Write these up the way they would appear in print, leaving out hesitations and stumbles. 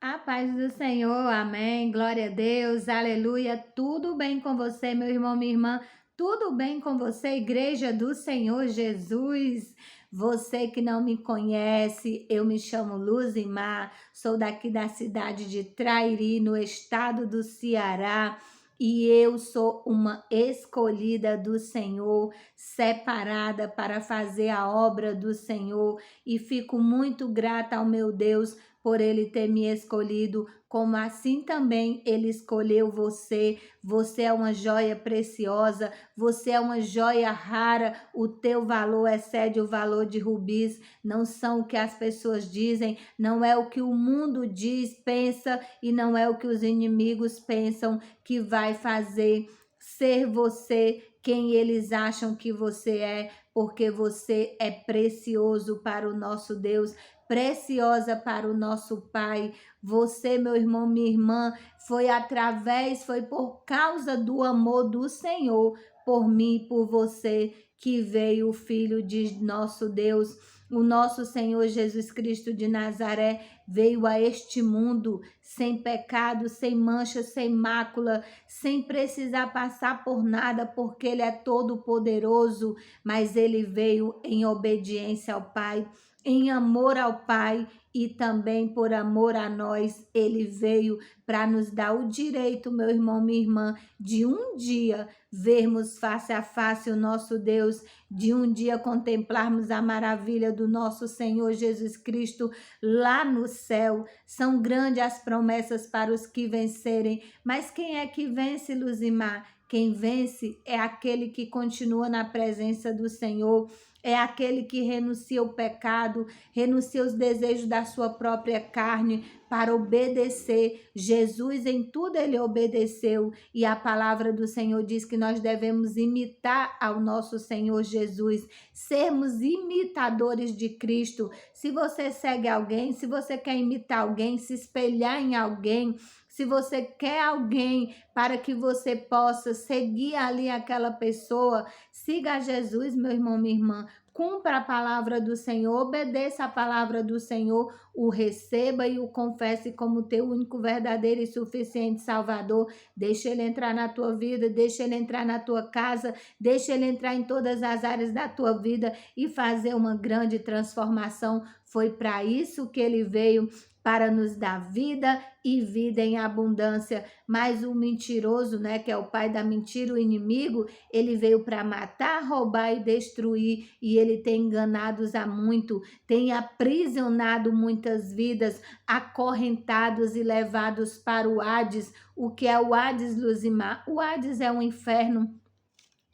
A paz do Senhor, amém. Glória a Deus, aleluia. Tudo bem com você, meu irmão, minha irmã? Tudo bem com você, igreja do Senhor Jesus? Você que não me conhece, eu me chamo Luzimar, sou daqui da cidade de Trairi, no estado do Ceará. E eu sou uma escolhida do Senhor, separada para fazer a obra do Senhor, e fico muito grata ao meu Deus por ele ter me escolhido, como assim também ele escolheu você. Você é uma joia preciosa, você é uma joia rara, o teu valor excede o valor de rubis. Não são o que as pessoas dizem, não é o que o mundo diz, pensa, e não é o que os inimigos pensam que vai fazer ser você quem eles acham que você é, porque você é precioso para o nosso Deus, preciosa para o nosso Pai. Você, meu irmão, minha irmã, foi por causa do amor do Senhor por mim e por você que veio o Filho de nosso Deus. O nosso Senhor Jesus Cristo de Nazaré veio a este mundo sem pecado, sem mancha, sem mácula, sem precisar passar por nada, porque Ele é todo poderoso, mas Ele veio em obediência ao Pai, em amor ao Pai, e também por amor a nós. Ele veio para nos dar o direito, meu irmão, minha irmã, de um dia vermos face a face o nosso Deus, de um dia contemplarmos a maravilha do nosso Senhor Jesus Cristo lá no céu. São grandes as promessas para os que vencerem, mas quem é que vence, Luzimar? Quem vence é aquele que continua na presença do Senhor, é aquele que renuncia o pecado, renuncia os desejos da sua própria carne para obedecer. Jesus em tudo ele obedeceu, e a palavra do Senhor diz que nós devemos imitar ao nosso Senhor Jesus, sermos imitadores de Cristo. Se você segue alguém, se você quer imitar alguém, se espelhar em alguém, se você quer alguém para que você possa seguir ali aquela pessoa, siga a Jesus, meu irmão, minha irmã. Cumpra a palavra do Senhor, obedeça a palavra do Senhor, o receba e o confesse como teu único, verdadeiro e suficiente Salvador. Deixa ele entrar na tua vida, deixa ele entrar na tua casa, deixa ele entrar em todas as áreas da tua vida e fazer uma grande transformação. Foi para isso que ele veio, para nos dar vida e vida em abundância. Mas o mentiroso, né, que é o pai da mentira, o inimigo, ele veio para matar, roubar e destruir, e ele tem enganado a muito, tem aprisionado muitas vidas, acorrentados e levados para o Hades. O que é o Hades, Luzimar? O Hades é um inferno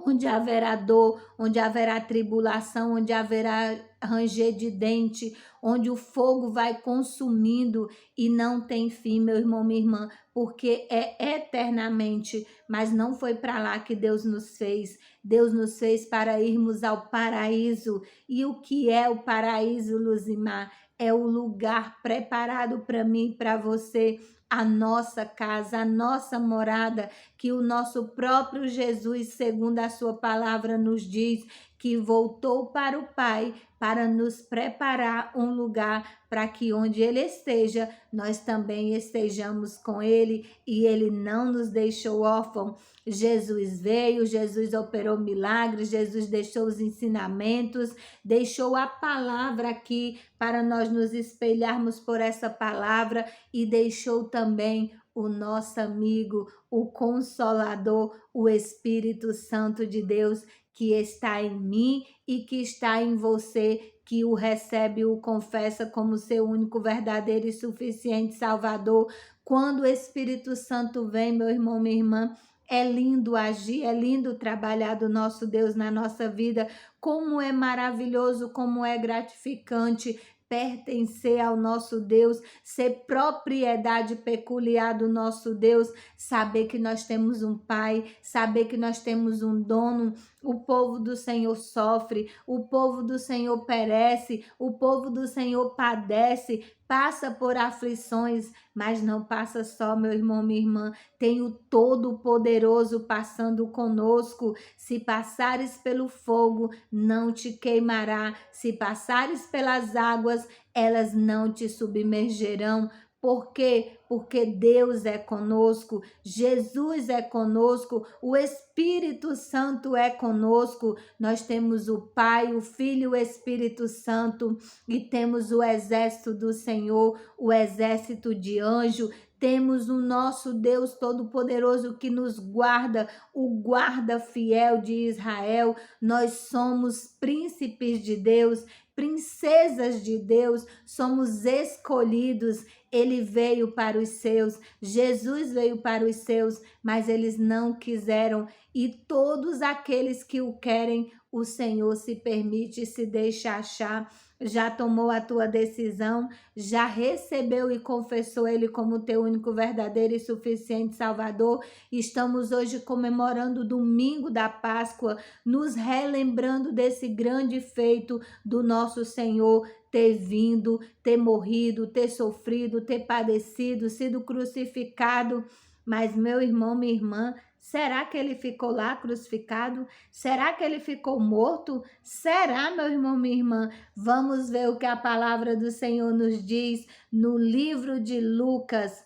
onde haverá dor, onde haverá tribulação, onde haverá ranger de dente, onde o fogo vai consumindo e não tem fim, meu irmão, minha irmã, porque é eternamente, mas não foi para lá que Deus nos fez. Deus nos fez para irmos ao paraíso. E o que é o paraíso, Luzimar? É o lugar preparado para mim e para você, a nossa casa, a nossa morada, que o nosso próprio Jesus, segundo a sua palavra, nos diz que voltou para o Pai para nos preparar um lugar para que onde ele esteja, nós também estejamos com ele, e ele não nos deixou órfão. Jesus veio, Jesus operou milagres, Jesus deixou os ensinamentos, deixou a palavra aqui para nós nos espelharmos por essa palavra, e deixou também o nosso amigo, o Consolador, o Espírito Santo de Deus, que está em mim e que está em você, que o recebe e o confessa como seu único, verdadeiro e suficiente Salvador. Quando o Espírito Santo vem, meu irmão, minha irmã, é lindo agir, é lindo trabalhar do nosso Deus na nossa vida. Como é maravilhoso, como é gratificante pertencer ao nosso Deus, ser propriedade peculiar do nosso Deus, saber que nós temos um Pai, saber que nós temos um dono. O povo do Senhor sofre, o povo do Senhor perece, o povo do Senhor padece, passa por aflições, mas não passa só, meu irmão, minha irmã. Tem o Todo-Poderoso passando conosco. Se passares pelo fogo, não te queimará. Se passares pelas águas, elas não te submergerão. Por quê? Porque Deus é conosco, Jesus é conosco, o Espírito Santo é conosco. Nós temos o Pai, o Filho e o Espírito Santo, e temos o exército do Senhor, o exército de anjo. Temos o nosso Deus Todo-Poderoso que nos guarda, o guarda fiel de Israel. Nós somos príncipes de Deus, princesas de Deus, somos escolhidos. Ele veio para os seus, Jesus veio para os seus, mas eles não quiseram. E todos aqueles que o querem, o Senhor se permite, se deixa achar. Já tomou a tua decisão, já recebeu e confessou Ele como teu único, verdadeiro e suficiente Salvador. Estamos hoje comemorando o domingo da Páscoa, nos relembrando desse grande feito do nosso Senhor, ter vindo, ter morrido, ter sofrido, ter padecido, sido crucificado. Mas, meu irmão, minha irmã, será que ele ficou lá crucificado? Será que ele ficou morto? Será, meu irmão, minha irmã? Vamos ver o que a palavra do Senhor nos diz no livro de Lucas.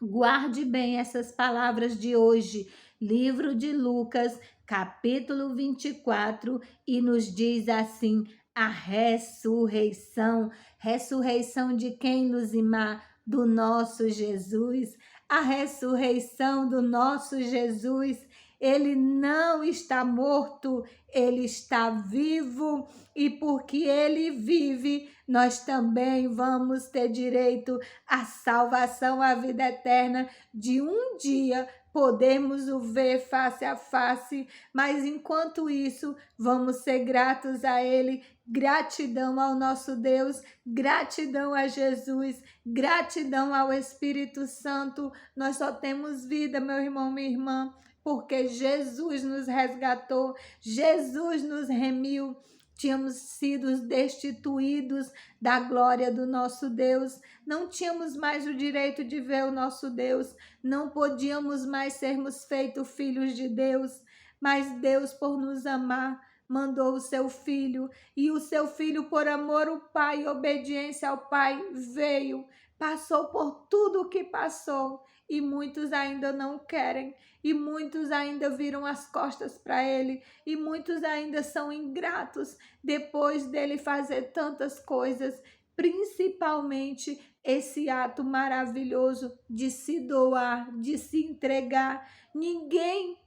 Guarde bem essas palavras de hoje. Livro de Lucas, capítulo 24, e nos diz assim: a ressurreição. Ressurreição de quem, Luzimar? Do nosso Jesus. A ressurreição do nosso Jesus. Ele não está morto, ele está vivo, e porque ele vive, nós também vamos ter direito à salvação, à vida eterna, de um dia podemos o ver face a face, mas enquanto isso, vamos ser gratos a Ele, gratidão ao nosso Deus, gratidão a Jesus, gratidão ao Espírito Santo. Nós só temos vida, meu irmão, minha irmã, porque Jesus nos resgatou, Jesus nos remiu. Tínhamos sido destituídos da glória do nosso Deus, não tínhamos mais o direito de ver o nosso Deus, não podíamos mais sermos feitos filhos de Deus, mas Deus, por nos amar, mandou o seu Filho, e o seu Filho, por amor ao Pai e obediência ao Pai, veio, passou por tudo o que passou, e muitos ainda não querem, e muitos ainda viram as costas para Ele, e muitos ainda são ingratos depois dele fazer tantas coisas, principalmente esse ato maravilhoso de se doar, de se entregar. Ninguém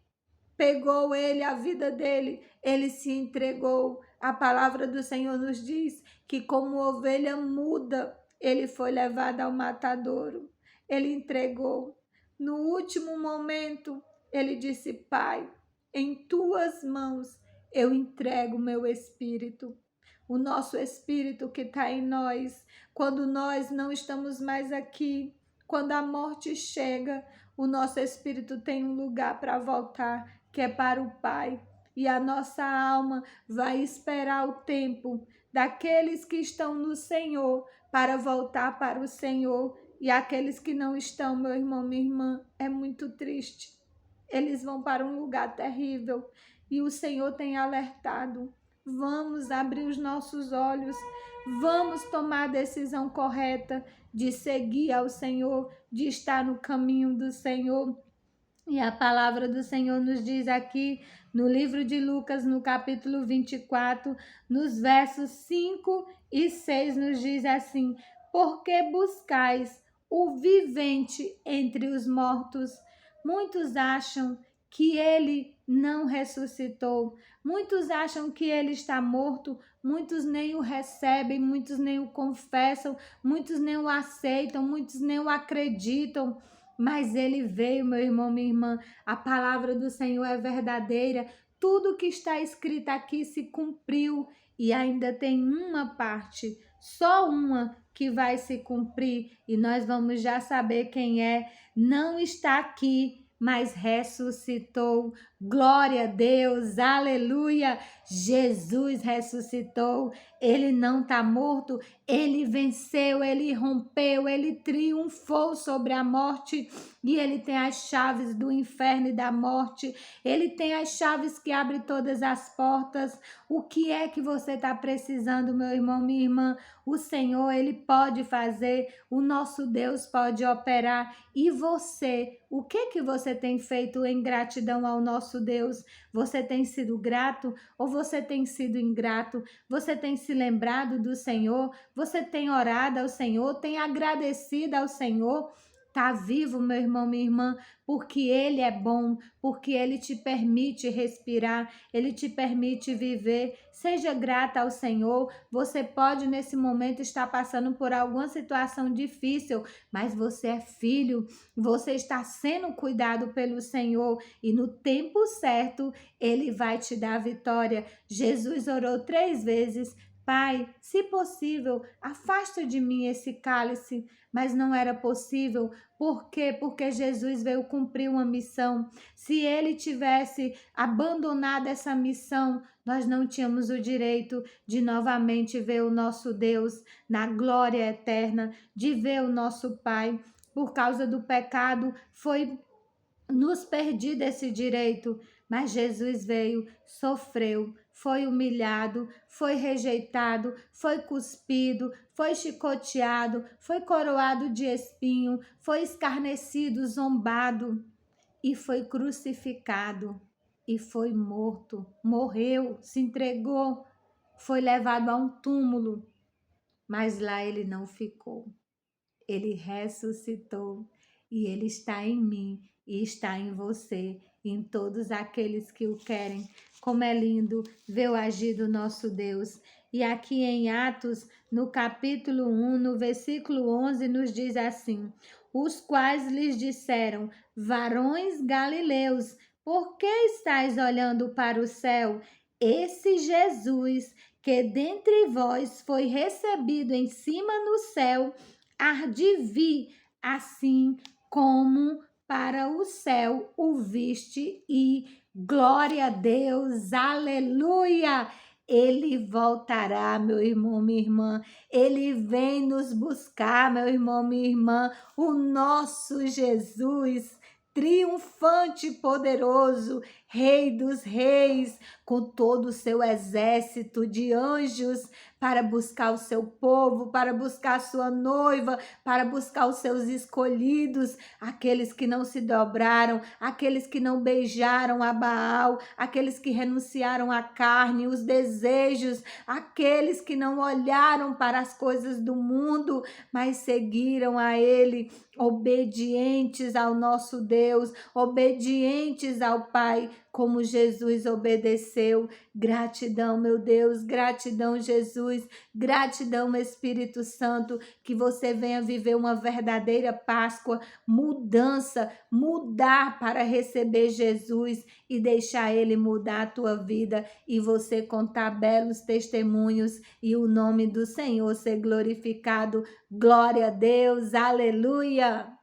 pegou ele, a vida dele, ele se entregou. A palavra do Senhor nos diz que, como ovelha muda, ele foi levado ao matadouro. Ele entregou. No último momento, ele disse: Pai, em tuas mãos eu entrego o meu espírito. O nosso espírito que está em nós, quando nós não estamos mais aqui, quando a morte chega, o nosso espírito tem um lugar para voltar, que é para o Pai. E a nossa alma vai esperar o tempo daqueles que estão no Senhor para voltar para o Senhor. E aqueles que não estão, meu irmão, minha irmã, é muito triste. Eles vão para um lugar terrível. E o Senhor tem alertado. Vamos abrir os nossos olhos. Vamos tomar a decisão correta de seguir ao Senhor, de estar no caminho do Senhor. E a palavra do Senhor nos diz aqui no livro de Lucas, no capítulo 24, nos versos 5 e 6, nos diz assim: porque buscais o vivente entre os mortos? Muitos acham que ele não ressuscitou, muitos acham que ele está morto, muitos nem o recebem, muitos nem o confessam, muitos nem o aceitam, muitos nem o acreditam. Mas ele veio, meu irmão, minha irmã. A palavra do Senhor é verdadeira. Tudo que está escrito aqui se cumpriu. E ainda tem uma parte, só uma, que vai se cumprir. E nós vamos já saber quem é. Não está aqui, mas ressuscitou. Glória a Deus, aleluia. Jesus ressuscitou, ele não está morto, ele venceu, ele rompeu, ele triunfou sobre a morte e ele tem as chaves do inferno e da morte, ele tem as chaves que abrem todas as portas. O que é que você está precisando, meu irmão, minha irmã? O Senhor, ele pode fazer, o nosso Deus pode operar. E você, o que você tem feito em gratidão ao nosso Deus? Você tem sido grato ou você tem sido ingrato? Você tem se lembrado do Senhor? Você tem orado ao Senhor? Tem agradecido ao Senhor? Tá vivo, meu irmão, minha irmã, porque Ele é bom, porque Ele te permite respirar, Ele te permite viver. Seja grata ao Senhor. Você pode, nesse momento, estar passando por alguma situação difícil, mas você é filho, você está sendo cuidado pelo Senhor e no tempo certo, Ele vai te dar a vitória. Jesus orou 3 vezes. Pai, se possível, afasta de mim esse cálice, mas não era possível. Por quê? Porque Jesus veio cumprir uma missão. Se ele tivesse abandonado essa missão, nós não tínhamos o direito de novamente ver o nosso Deus na glória eterna, de ver o nosso Pai. Por causa do pecado, foi nos perdido esse direito, mas Jesus veio, sofreu, foi humilhado, foi rejeitado, foi cuspido, foi chicoteado, foi coroado de espinho, foi escarnecido, zombado e foi crucificado e foi morto, morreu, se entregou, foi levado a um túmulo, mas lá ele não ficou. Ele ressuscitou e ele está em mim e está em você, em todos aqueles que o querem. Como é lindo ver o agir do nosso Deus. E aqui em Atos, no capítulo 1, no versículo 11, nos diz assim: os quais lhes disseram: varões galileus, por que estáis olhando para o céu? Esse Jesus que dentre vós foi recebido em cima no céu, há de vir, assim como para o céu o viste, e glória a Deus, aleluia! Ele voltará, meu irmão, minha irmã. Ele vem nos buscar, meu irmão, minha irmã. O nosso Jesus, triunfante e poderoso, Rei dos reis, com todo o seu exército de anjos, para buscar o seu povo, para buscar a sua noiva, para buscar os seus escolhidos, aqueles que não se dobraram, aqueles que não beijaram a Baal, aqueles que renunciaram à carne, os desejos, aqueles que não olharam para as coisas do mundo, mas seguiram a Ele, obedientes ao nosso Deus, obedientes ao Pai, como Jesus obedeceu. Gratidão, meu Deus, gratidão, Jesus, gratidão, Espírito Santo, que você venha viver uma verdadeira Páscoa, mudança, mudar para receber Jesus e deixar Ele mudar a tua vida e você contar belos testemunhos e o nome do Senhor ser glorificado. Glória a Deus, aleluia!